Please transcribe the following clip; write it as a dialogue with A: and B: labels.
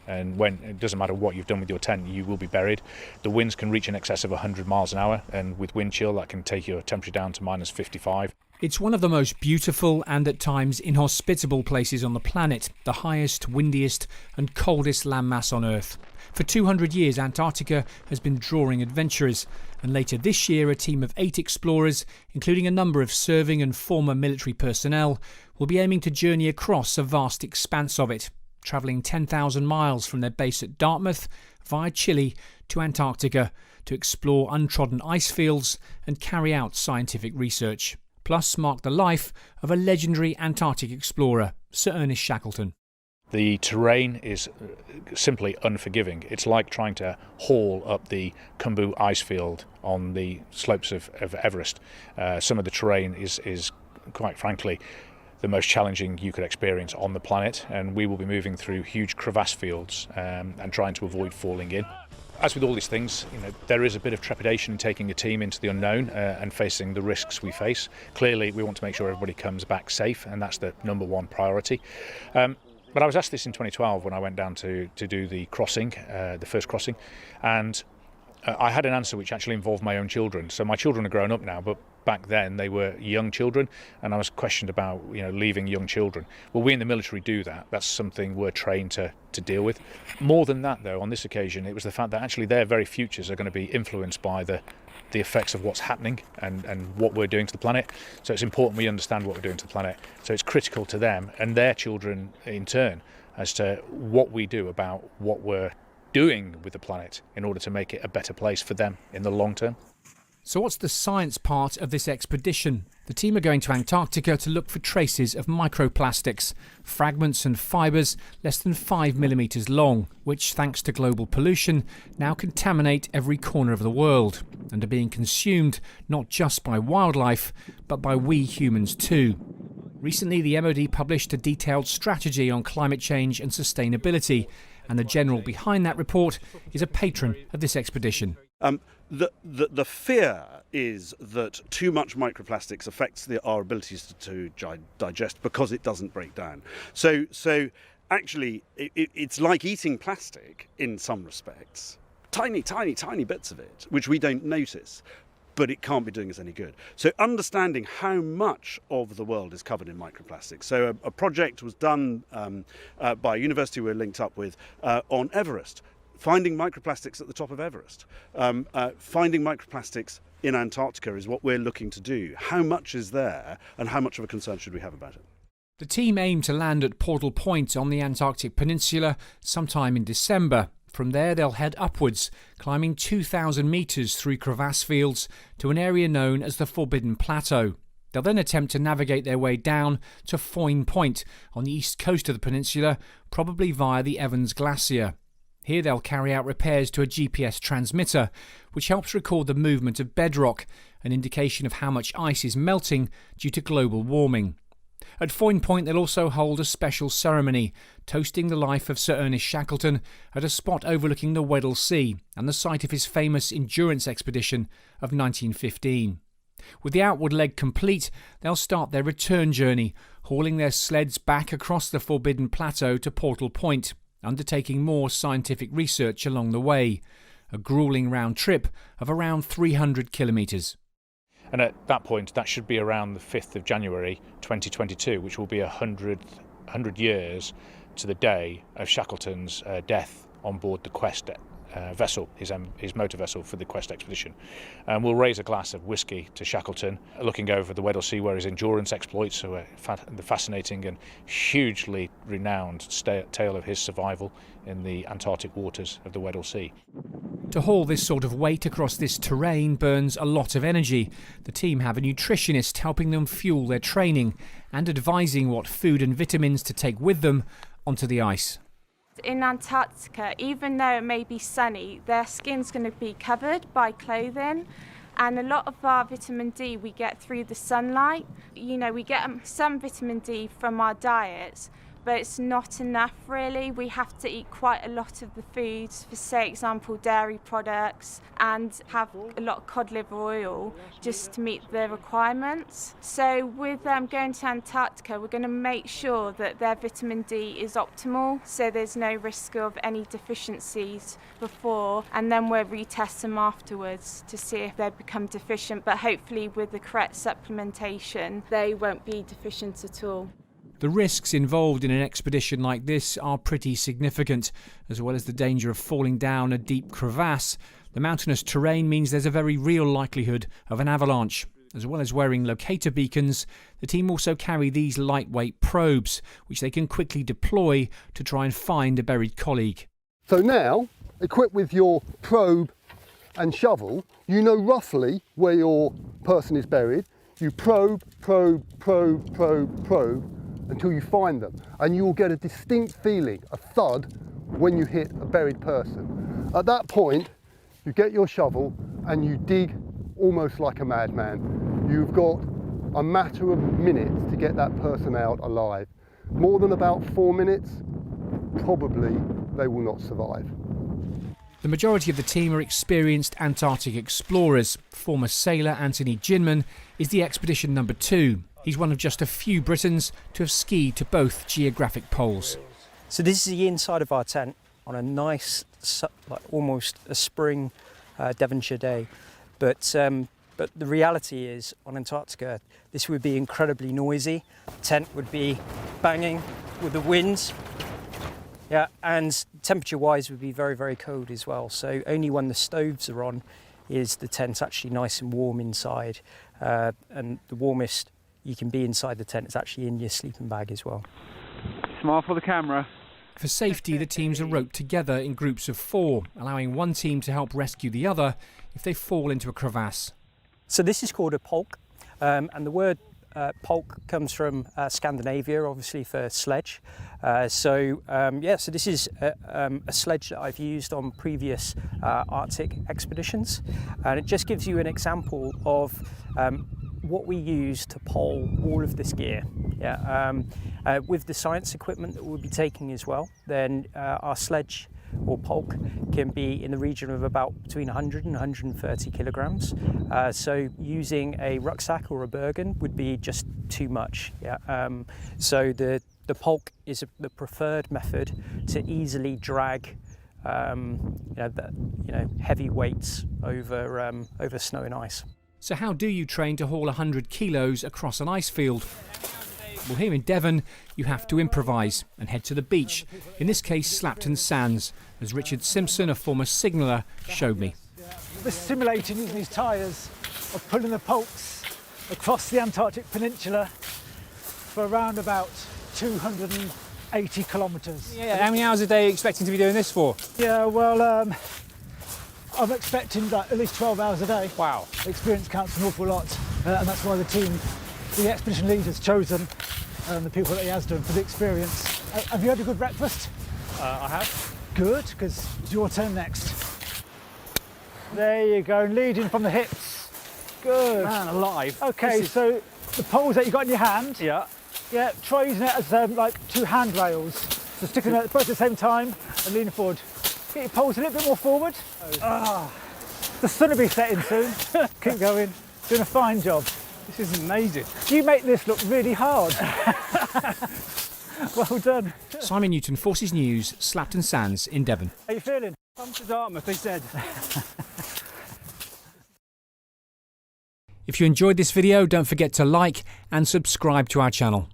A: and when it doesn't matter what you've done with your tent, you will be buried. The winds can reach in excess of 100 miles an hour, and with wind chill that can take your temperature down to minus 55.
B: It's one of the most beautiful and at times inhospitable places on the planet, the highest, windiest and coldest landmass on Earth. For 200 years, Antarctica has been drawing adventurers, and later this year a team of 8 explorers, including a number of serving and former military personnel, will be aiming to journey across a vast expanse of it, travelling 10,000 miles from their base at Dartmouth via Chile to Antarctica to explore untrodden ice fields and carry out scientific research. Plus mark the life of a legendary Antarctic explorer, Sir Ernest Shackleton.
A: The terrain is simply unforgiving. It's like trying to haul up the Khumbu ice field on the slopes of Everest. Some of the terrain is quite frankly the most challenging you could experience on the planet, and we will be moving through huge crevasse fields and trying to avoid falling in. As with all these things, there is a bit of trepidation in taking a team into the unknown and facing the risks we face. Clearly, we want to make sure everybody comes back safe, and that's the number one priority. But I was asked this in 2012 when I went down to do the crossing, the first crossing, and I had an answer which actually involved my own children. So my children are grown up now, but back then they were young children, and I was questioned about leaving young children. Well, we in the military do that. That's something we're trained to deal with. More than that, though, on this occasion, it was the fact that actually their very futures are going to be influenced by the effects of what's happening and what we're doing to the planet. So it's important we understand what we're doing to the planet. So it's critical to them and their children in turn as to what we do about what we're doing with the planet in order to make it a better place for them in the long term.
B: So what's the science part of this expedition? The team are going to Antarctica to look for traces of microplastics, fragments and fibres less than 5 millimetres long, which, thanks to global pollution, now contaminate every corner of the world and are being consumed not just by wildlife, but by we humans too. Recently, the MOD published a detailed strategy on climate change and sustainability, and the general behind that report is a patron of this expedition.
C: The fear is that too much microplastics affects our abilities to digest because it doesn't break down. So actually, it's like eating plastic in some respects. Tiny, tiny, tiny bits of it, which we don't notice, but it can't be doing us any good. So understanding how much of the world is covered in microplastics. So a project was done by a university we're linked up with on Everest, finding microplastics at the top of Everest. Finding microplastics in Antarctica is what we're looking to do. How much is there and how much of a concern should we have about it?
B: The team aim to land at Portal Point on the Antarctic Peninsula sometime in December. From there they'll head upwards, climbing 2,000 metres through crevasse fields to an area known as the Forbidden Plateau. They'll then attempt to navigate their way down to Foyne Point on the east coast of the peninsula, probably via the Evans Glacier. Here they'll carry out repairs to a GPS transmitter, which helps record the movement of bedrock, an indication of how much ice is melting due to global warming. At Foyne Point they'll also hold a special ceremony, toasting the life of Sir Ernest Shackleton at a spot overlooking the Weddell Sea and the site of his famous endurance expedition of 1915. With the outward leg complete, they'll start their return journey, hauling their sleds back across the Forbidden Plateau to Portal Point, undertaking more scientific research along the way, a gruelling round trip of around 300 kilometres.
A: And at that point, that should be around the 5th of January 2022, which will be 100 years to the day of Shackleton's death on board the Quest vessel, his motor vessel for the Quest expedition. And we'll raise a glass of whiskey to Shackleton, looking over the Weddell Sea where his endurance exploits were the fascinating and hugely renowned tale of his survival in the Antarctic waters of the Weddell Sea.
B: To haul this sort of weight across this terrain burns a lot of energy. The team have a nutritionist helping them fuel their training and advising what food and vitamins to take with them onto the ice.
D: In Antarctica, even though it may be sunny, their skin's going to be covered by clothing, and a lot of our vitamin D we get through the sunlight. We get some vitamin D from our diets, but it's not enough really. We have to eat quite a lot of the foods, for say example dairy products, and have a lot of cod liver oil just to meet the requirements. So with going to Antarctica, we're going to make sure that their vitamin D is optimal, so there's no risk of any deficiencies before, and then we'll retest them afterwards to see if they become deficient, but hopefully with the correct supplementation they won't be deficient at all.
B: The risks involved in an expedition like this are pretty significant. As well as the danger of falling down a deep crevasse, the mountainous terrain means there's a very real likelihood of an avalanche. As well as wearing locator beacons, the team also carry these lightweight probes, which they can quickly deploy to try and find a buried colleague.
E: So now, equipped with your probe and shovel, you know roughly where your person is buried. You probe, probe, probe, probe, probe, until you find them, and you will get a distinct feeling, a thud, when you hit a buried person. At that point, you get your shovel and you dig almost like a madman. You've got a matter of minutes to get that person out alive. More than about 4 minutes, probably they will not survive.
B: The majority of the team are experienced Antarctic explorers. Former sailor Anthony Ginman is the expedition number 2. He's one of just a few Britons to have skied to both geographic poles.
F: So this is the inside of our tent on a nice, like almost a spring Devonshire day. But the reality is, on Antarctica, this would be incredibly noisy. The tent would be banging with the winds. Yeah, and temperature-wise would be very, very cold as well. So only when the stoves are on is the tent actually nice and warm inside. And the warmest you can be inside the tent is actually in your sleeping bag as well.
G: Smile for the camera.
B: For safety, the teams are roped together in groups of 4, allowing one team to help rescue the other if they fall into a crevasse.
F: So this is called a polk, and the word polk comes from Scandinavia, obviously for sledge. So this is a sledge that I've used on previous Arctic expeditions, and it just gives you an example of what we use to pole all of this gear. With the science equipment that we'll be taking as well, then our sledge or polk can be in the region of about between 100 and 130 kilograms. So using a rucksack or a Bergen would be just too much. So the polk is the preferred method to easily drag heavy weights over snow and ice.
B: So how do you train to haul 100 kilos across an ice field? Well, here in Devon, you have to improvise and head to the beach, in this case Slapton Sands, as Richard Simpson, a former signaller, showed me.
H: We're simulating using these tyres of pulling the polks across the Antarctic Peninsula for around about 280 kilometres.
B: Yeah, how many hours a day are you expecting to be doing this for?
H: Yeah, well, I'm expecting at least 12 hours a day.
B: Wow.
H: Experience counts an awful lot, and that's why the expedition lead has chosen the people that he has done for the experience. Have you had a good breakfast?
G: I have.
H: Good, because it's your turn next. There you go, leading from the hips. Good.
G: Man alive.
H: Okay, so the poles that you got in your hand,
G: Yeah.
H: try using it as like 2 handrails. So sticking them both at the same time and leaning forward. Get your poles a little bit more forward. The sun will be setting soon. Keep going. Doing a fine job.
G: This is amazing.
H: You make this look really hard. Well done.
B: Simon Newton, Forces News, Slapton Sands in Devon.
H: How are you feeling?
G: Come to Dartmouth, they said.
B: If you enjoyed this video, don't forget to like and subscribe to our channel.